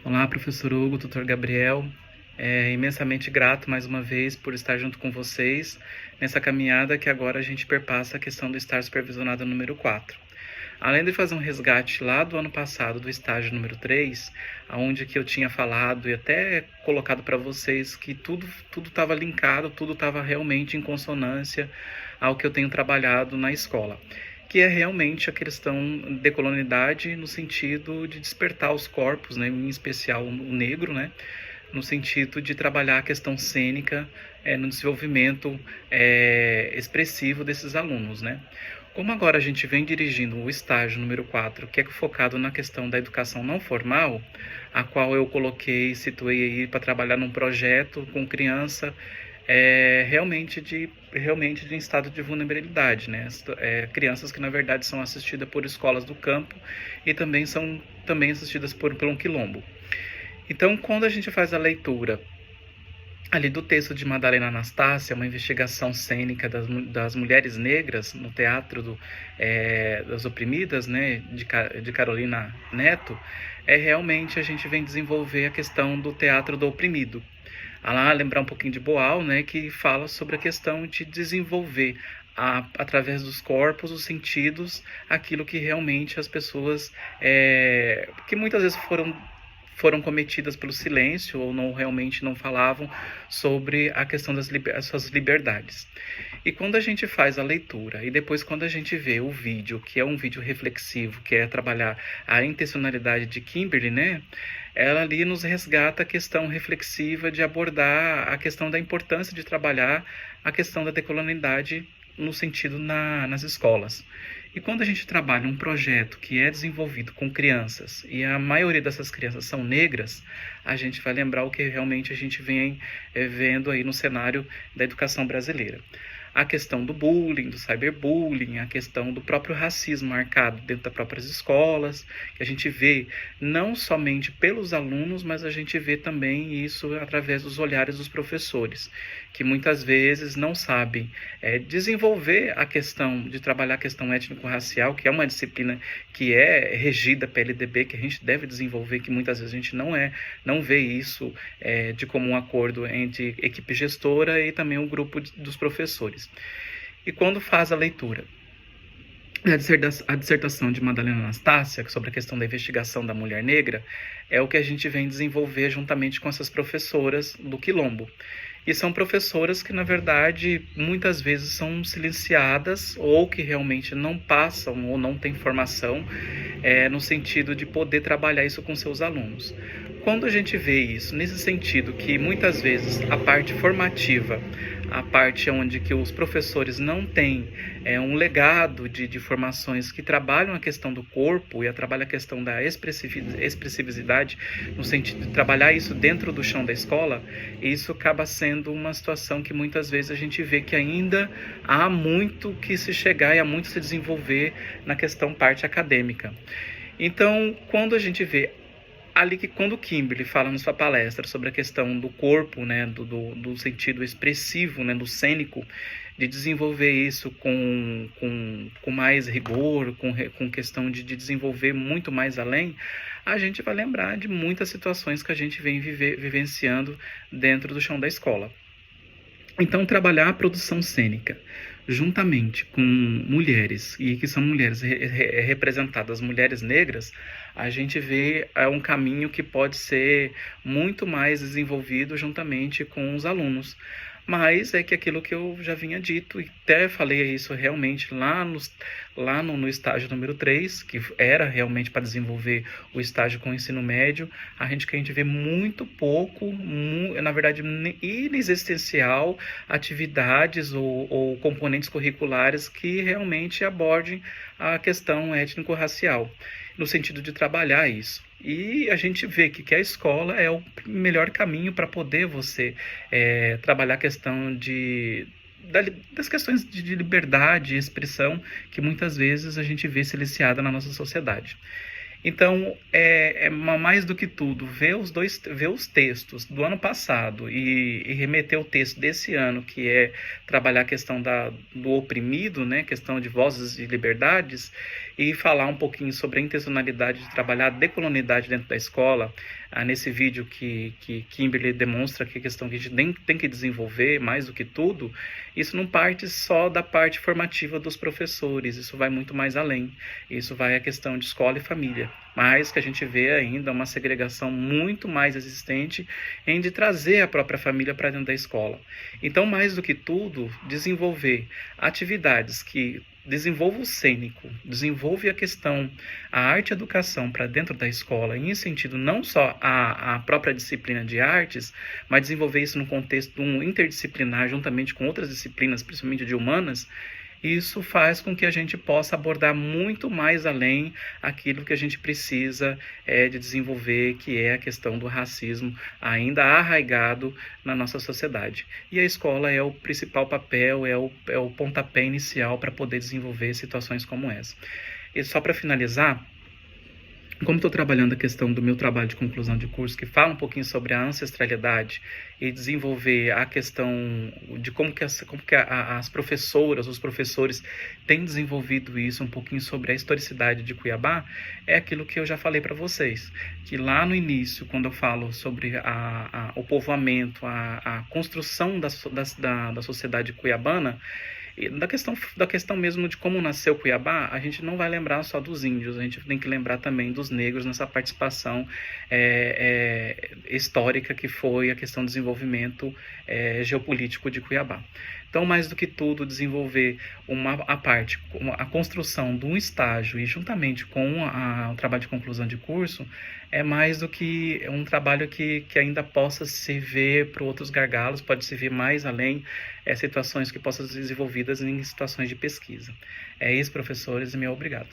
Olá, professor Hugo, tutor Gabriel. Imensamente grato mais uma vez por estar junto com vocês nessa caminhada que agora a gente perpassa a questão do estágio supervisionado número 4. Além de fazer um resgate lá do ano passado do estágio número 3, onde que eu tinha falado e até colocado para vocês que tudo estava linkado, tudo estava realmente em consonância ao que eu tenho trabalhado na escola, que é realmente a questão de decolonialidade no sentido de despertar os corpos, né, em especial o negro, né, no sentido de trabalhar a questão cênica no desenvolvimento expressivo desses alunos, né. Como agora a gente vem dirigindo o estágio número 4, que é focado na questão da educação não formal, a qual eu situei aí para trabalhar num projeto com criança realmente de estado de vulnerabilidade, né? Crianças que na verdade são assistidas por escolas do campo e também são assistidas por um quilombo. Então, quando a gente faz a leitura ali do texto de Madalena Anastácia, uma investigação cênica das mulheres negras no teatro das oprimidas, né, de Carolina Neto, realmente a gente vem desenvolver a questão do teatro do oprimido. Lá lembrar um pouquinho de Boal, né, que fala sobre a questão de desenvolver através dos corpos, os sentidos, aquilo que realmente as pessoas, que muitas vezes foram cometidas pelo silêncio ou não realmente não falavam sobre a questão das suas liberdades. E quando a gente faz a leitura e depois quando a gente vê o vídeo, que é um vídeo reflexivo, que é trabalhar a intencionalidade de Kimberly, né? Ela ali nos resgata a questão reflexiva de abordar a questão da importância de trabalhar a questão da decolonialidade no sentido nas escolas. E quando a gente trabalha um projeto que é desenvolvido com crianças, e a maioria dessas crianças são negras, a gente vai lembrar o que realmente a gente vem vendo aí no cenário da educação brasileira. A questão do bullying, do cyberbullying, a questão do próprio racismo marcado dentro das próprias escolas, que a gente vê não somente pelos alunos, mas a gente vê também isso através dos olhares dos professores, que muitas vezes não sabem desenvolver a questão de trabalhar a questão étnico-racial, que é uma disciplina que é regida pela LDB, que a gente deve desenvolver, que muitas vezes a gente não vê isso de comum acordo entre equipe gestora e também o grupo dos professores. E quando faz a leitura a dissertação de Madalena Anastácia sobre a questão da investigação da mulher negra, é o que a gente vem desenvolver juntamente com essas professoras do Quilombo. E são professoras que, na verdade, muitas vezes são silenciadas ou que realmente não passam ou não têm formação no sentido de poder trabalhar isso com seus alunos. Quando a gente vê isso, nesse sentido que muitas vezes a parte formativa, a parte onde que os professores não têm um legado de formações que trabalham a questão do corpo e trabalham a questão da expressividade, no sentido de trabalhar isso dentro do chão da escola, isso acaba sendo uma situação que muitas vezes a gente vê que ainda há muito que se chegar e há muito se desenvolver na questão parte acadêmica. Então, quando a gente vê ali que quando Kimberly fala na sua palestra sobre a questão do corpo, né, do sentido expressivo, né, do cênico, de desenvolver isso com mais rigor, com questão de desenvolver muito mais além, a gente vai lembrar de muitas situações que a gente vem vivenciando dentro do chão da escola. Então, trabalhar a produção cênica juntamente com mulheres, e que são mulheres representadas, mulheres negras, a gente vê um caminho que pode ser muito mais desenvolvido juntamente com os alunos. Mas é que aquilo que eu já vinha dito, e até falei isso realmente lá no estágio número 3, que era realmente para desenvolver o estágio com o ensino médio, a gente vê muito pouco, na verdade inexistencial, atividades ou componentes curriculares que realmente abordem a questão étnico-racial, no sentido de trabalhar isso. E a gente vê que a escola é o melhor caminho para poder você trabalhar a questão das questões de liberdade e expressão que muitas vezes a gente vê silenciada na nossa sociedade. Então, mais do que tudo, ver os textos do ano passado e remeter o texto desse ano, que é trabalhar a questão do oprimido, né, questão de vozes e liberdades, e falar um pouquinho sobre a intencionalidade de trabalhar a decolonialidade dentro da escola, nesse vídeo que Kimberly demonstra que a questão que a gente tem que desenvolver, mais do que tudo, isso não parte só da parte formativa dos professores, isso vai muito mais além. Isso vai à questão de escola e família, mas que a gente vê ainda uma segregação muito mais existente em de trazer a própria família para dentro da escola. Então, mais do que tudo, desenvolver atividades que desenvolva o cênico, desenvolve a arte e a educação para dentro da escola, em sentido não só a própria disciplina de artes, mas desenvolver isso no contexto interdisciplinar, juntamente com outras disciplinas, principalmente de humanas. Isso faz com que a gente possa abordar muito mais além aquilo que a gente precisa de desenvolver, que é a questão do racismo ainda arraigado na nossa sociedade. E a escola é o principal papel, é o pontapé inicial para poder desenvolver situações como essa. E só para finalizar, como estou trabalhando a questão do meu trabalho de conclusão de curso, que fala um pouquinho sobre a ancestralidade e desenvolver a questão de como que as professoras, os professores têm desenvolvido isso, um pouquinho sobre a historicidade de Cuiabá, é aquilo que eu já falei para vocês, que lá no início, quando eu falo sobre o povoamento, a construção da sociedade cuiabana, e da questão mesmo de como nasceu Cuiabá, a gente não vai lembrar só dos índios, a gente tem que lembrar também dos negros nessa participação histórica que foi a questão do desenvolvimento geopolítico de Cuiabá. Então, mais do que tudo, desenvolver a construção de um estágio e juntamente com o trabalho de conclusão de curso, é mais do que um trabalho que ainda possa se ver para outros gargalos, pode se ver mais além, situações que possam ser desenvolvidas em situações de pesquisa. É isso, professores, e meu obrigado.